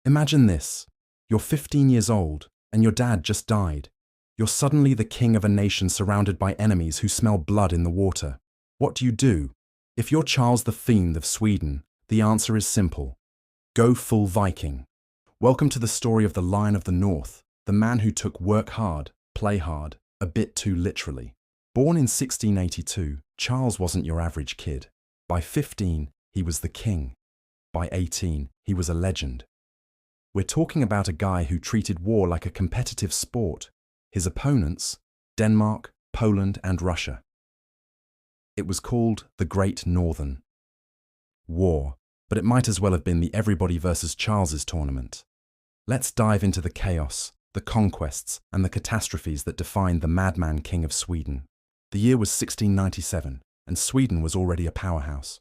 Imagine this. You're 15 years old, and your dad just died. You're suddenly the king of a nation surrounded by enemies who smell blood in the water. What do? If you're Charles V of Sweden, the answer is simple. Go full Viking. Welcome to the story of the Lion of the North, the man who took work hard, play hard, a bit too literally. Born in 1682, Charles wasn't your average kid. By 15, he was the king. By 18, he was a legend. We're talking about a guy who treated war like a competitive sport. His opponents, Denmark, Poland, and Russia. It was called the Great Northern War, but it might as well have been the everybody versus Charles's tournament. Let's dive into the chaos, the conquests, and the catastrophes that defined the madman king of Sweden. The year was 1697, and Sweden was already a powerhouse.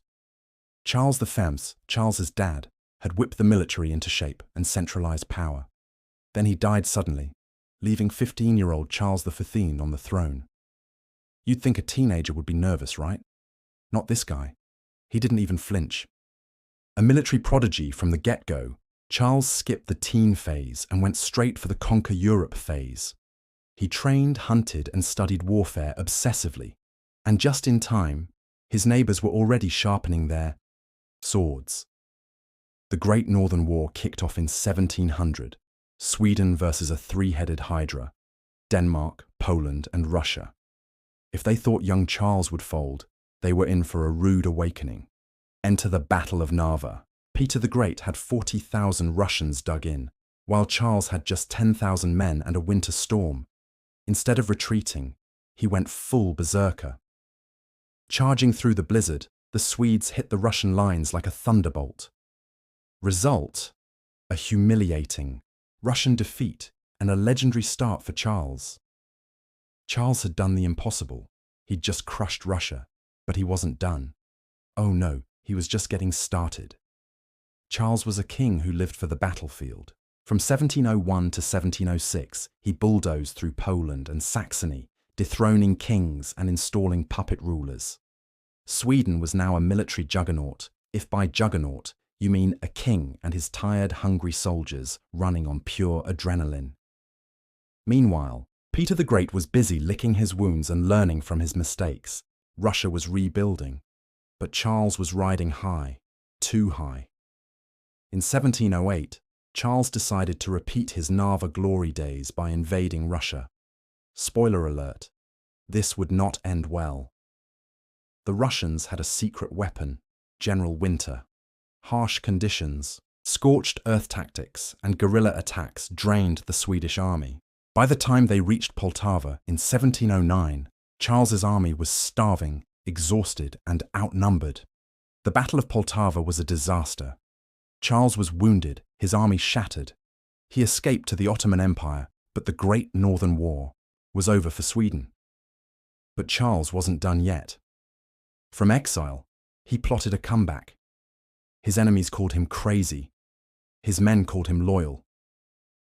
Charles V, Charles's dad, had whipped the military into shape and centralized power. Then he died suddenly, leaving 15-year-old Charles V on the throne. You'd think a teenager would be nervous, right? Not this guy. He didn't even flinch. A military prodigy from the get-go, Charles skipped the teen phase and went straight for the conquer Europe phase. He trained, hunted, and studied warfare obsessively. And just in time, his neighbors were already sharpening their swords. The Great Northern War kicked off in 1700, Sweden versus a three-headed hydra, Denmark, Poland, and Russia. If they thought young Charles would fold, they were in for a rude awakening. Enter the Battle of Narva. Peter the Great had 40,000 Russians dug in, while Charles had just 10,000 men and a winter storm. Instead of retreating, he went full berserker. Charging through the blizzard, the Swedes hit the Russian lines like a thunderbolt. Result: a humiliating Russian defeat and a legendary start for Charles. Charles had done the impossible. He'd just crushed Russia, but he wasn't done. Oh no, he was just getting started. Charles was a king who lived for the battlefield. From 1701 to 1706, he bulldozed through Poland and Saxony, dethroning kings and installing puppet rulers. Sweden was now a military juggernaut, if by juggernaut you mean a king and his tired, hungry soldiers running on pure adrenaline. Meanwhile, Peter the Great was busy licking his wounds and learning from his mistakes. Russia was rebuilding, but Charles was riding high, too high. In 1708, Charles decided to repeat his Narva glory days by invading Russia. Spoiler alert, this would not end well. The Russians had a secret weapon, General Winter. Harsh conditions, scorched earth tactics, and guerrilla attacks drained the Swedish army. By the time they reached Poltava in 1709, Charles's army was starving, exhausted, and outnumbered. The Battle of Poltava was a disaster. Charles was wounded, his army shattered. He escaped to the Ottoman Empire, but the Great Northern War was over for Sweden. But Charles wasn't done yet. From exile, he plotted a comeback. His enemies called him crazy. His men called him loyal.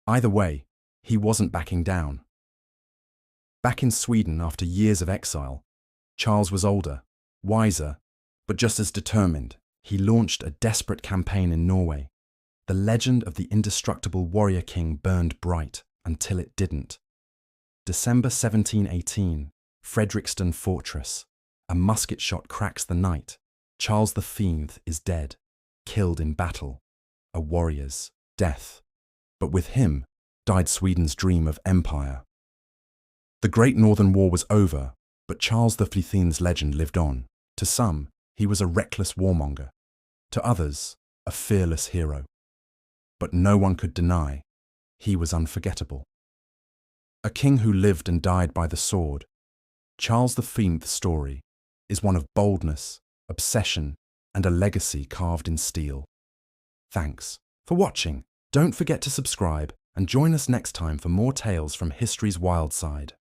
Either way, he wasn't backing down. Back in Sweden after years of exile, Charles was older, wiser, but just as determined. He launched a desperate campaign in Norway. The legend of the indestructible warrior king burned bright until it didn't. December 1718, Fredrikstad Fortress. A musket shot cracks the night. Charles V is dead, killed in battle, a warrior's death. But with him died Sweden's dream of empire. The Great Northern War was over, but Charles V's legend lived on. To some, he was a reckless warmonger. To others, a fearless hero. But no one could deny he was unforgettable. A king who lived and died by the sword, Charles V's story is one of boldness, obsession, and a legacy carved in steel. Thanks for watching. Don't forget to subscribe and join us next time for more tales from history's wild side.